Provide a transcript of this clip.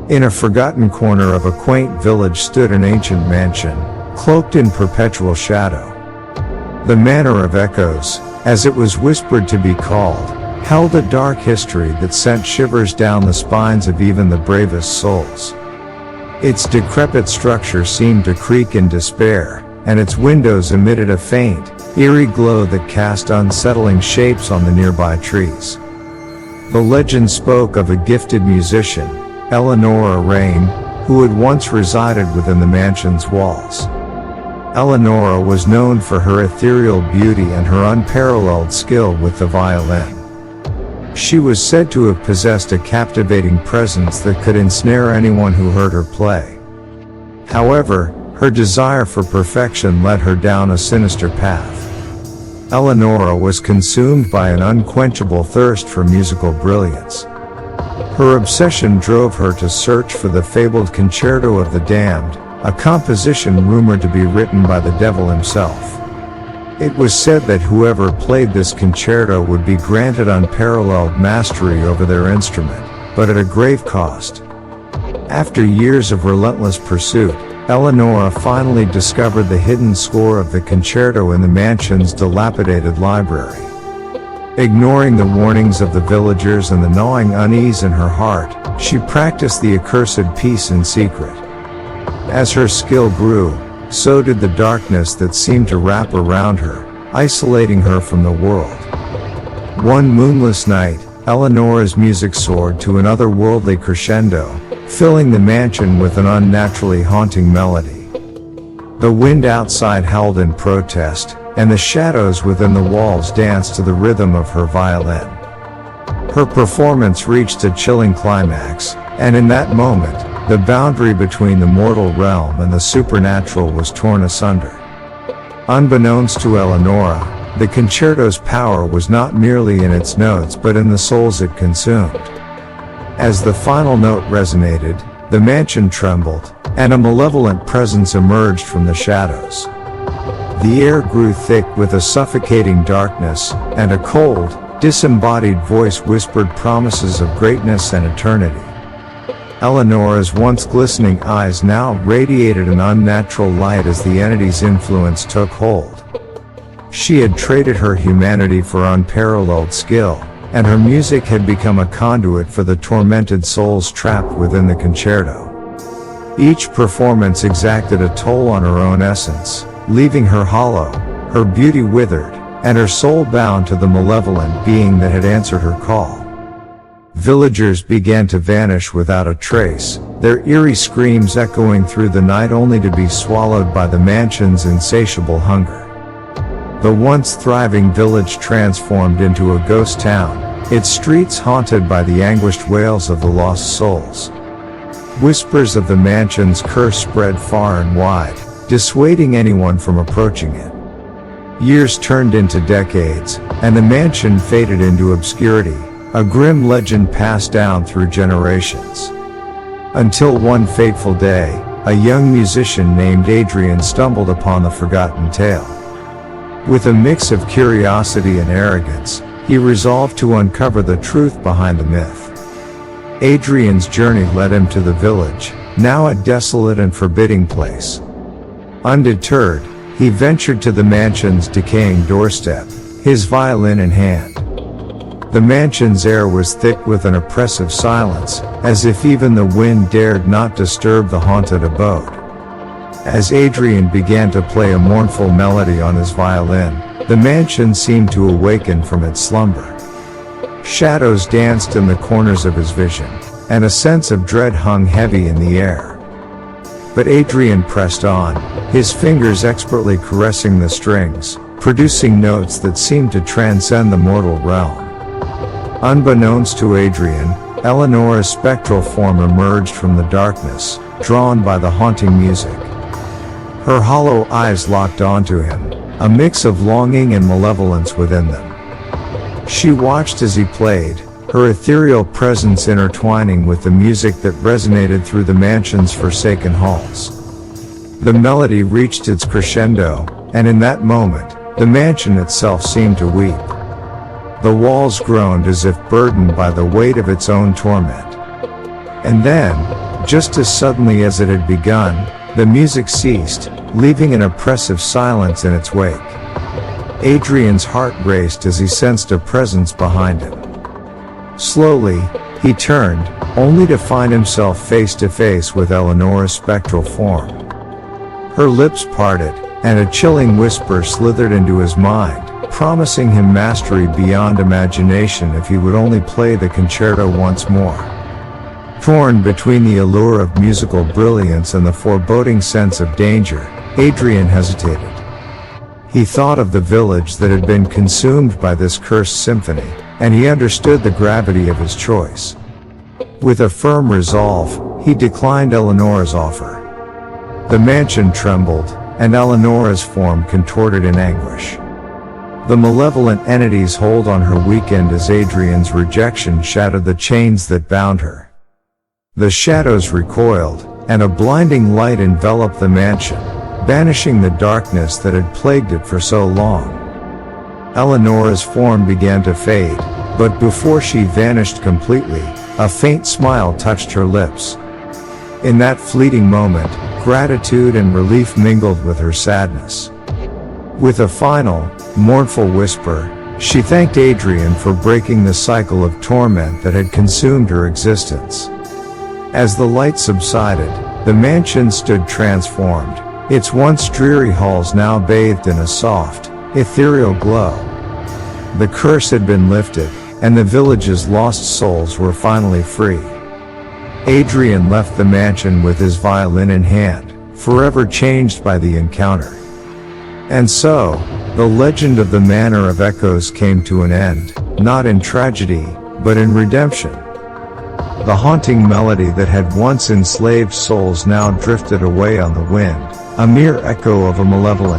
In a forgotten corner of a quaint village stood an ancient mansion, cloaked in perpetual shadow. The Manor of Echoes, as it was whispered to be called, held a dark history that sent shivers down the spines of even the bravest souls. Its decrepit structure seemed to creak in despair, and its windows emitted a faint, eerie glow that cast unsettling shapes on the nearby trees. The legend spoke of a gifted musician, Eleonora Rain, who had once resided within the mansion's walls. Eleonora was known for her ethereal beauty and her unparalleled skill with the violin. She was said to have possessed a captivating presence that could ensnare anyone who heard her play. However, her desire for perfection led her down a sinister path. Eleonora was consumed by an unquenchable thirst for musical brilliance. Her obsession drove her to search for the fabled Concerto of the Damned, a composition rumored to be written by the devil himself. It was said that whoever played this concerto would be granted unparalleled mastery over their instrument, but at a grave cost. After years of relentless pursuit, Eleonora finally discovered the hidden score of the concerto in the mansion's dilapidated library. Ignoring the warnings of the villagers and the gnawing unease in her heart, she practiced the accursed piece in secret. As her skill grew, so did the darkness that seemed to wrap around her, isolating her from the world. One moonless night, Eleonora's music soared to an otherworldly crescendo, filling the mansion with an unnaturally haunting melody. The wind outside howled in protest, and the shadows within the walls danced to the rhythm of her violin. Her performance reached a chilling climax, and in that moment, the boundary between the mortal realm and the supernatural was torn asunder. Unbeknownst to Eleonora, the concerto's power was not merely in its notes but in the souls it consumed. As the final note resonated, the mansion trembled, and a malevolent presence emerged from the shadows. The air grew thick with a suffocating darkness, and a cold, disembodied voice whispered promises of greatness and eternity. Eleonora's once glistening eyes now radiated an unnatural light as the entity's influence took hold. She had traded her humanity for unparalleled skill, and her music had become a conduit for the tormented souls trapped within the concerto. Each performance exacted a toll on her own essence, leaving her hollow, her beauty withered, and her soul bound to the malevolent being that had answered her call. Villagers began to vanish without a trace, their eerie screams echoing through the night only to be swallowed by the mansion's insatiable hunger. The once thriving village transformed into a ghost town, its streets haunted by the anguished wails of the lost souls. Whispers of the mansion's curse spread far and wide, dissuading anyone from approaching it. Years turned into decades, and the mansion faded into obscurity, a grim legend passed down through generations. Until one fateful day, a young musician named Adrian stumbled upon the forgotten tale. With a mix of curiosity and arrogance, he resolved to uncover the truth behind the myth. Adrian's journey led him to the village, now a desolate and forbidding place. Undeterred, he ventured to the mansion's decaying doorstep, his violin in hand. The mansion's air was thick with an oppressive silence, as if even the wind dared not disturb the haunted abode. As Adrian began to play a mournful melody on his violin, the mansion seemed to awaken from its slumber. Shadows danced in the corners of his vision, and a sense of dread hung heavy in the air. But Adrian pressed on, his fingers expertly caressing the strings, producing notes that seemed to transcend the mortal realm. Unbeknownst to Adrian, Eleonora's spectral form emerged from the darkness, drawn by the haunting music. Her hollow eyes locked onto him, a mix of longing and malevolence within them. She watched as he played, her ethereal presence intertwining with the music that resonated through the mansion's forsaken halls. The melody reached its crescendo, and in that moment, the mansion itself seemed to weep. The walls groaned as if burdened by the weight of its own torment. And then, Just as suddenly as it had begun, the music ceased, leaving an oppressive silence in its wake. Adrian's heart raced as he sensed a presence behind him. Slowly, he turned, only to find himself face to face with Eleonora's spectral form. Her lips parted, and a chilling whisper slithered into his mind, promising him mastery beyond imagination if he would only play the concerto once more. Torn between the allure of musical brilliance and the foreboding sense of danger, Adrian hesitated. He thought of the village that had been consumed by this cursed symphony, and he understood the gravity of his choice. With a firm resolve, he declined Eleonora's offer. The mansion trembled, and Eleonora's form contorted in anguish. The malevolent entity's hold on her weakened as Adrian's rejection shattered the chains that bound her. The shadows recoiled, and a blinding light enveloped the mansion, banishing the darkness that had plagued it for so long. Eleonora's form began to fade, but before she vanished completely, a faint smile touched her lips. In that fleeting moment, gratitude and relief mingled with her sadness. With a final, mournful whisper, she thanked Adrian for breaking the cycle of torment that had consumed her existence. As the light subsided, the mansion stood transformed, its once dreary halls now bathed in a soft, ethereal glow. The curse had been lifted, and the village's lost souls were finally free. Adrian left the mansion with his violin in hand, forever changed by the encounter. And so, the legend of the Manor of Echoes came to an end, not in tragedy, but in redemption. The haunting melody that had once enslaved souls now drifted away on the wind, a mere echo of a malevolent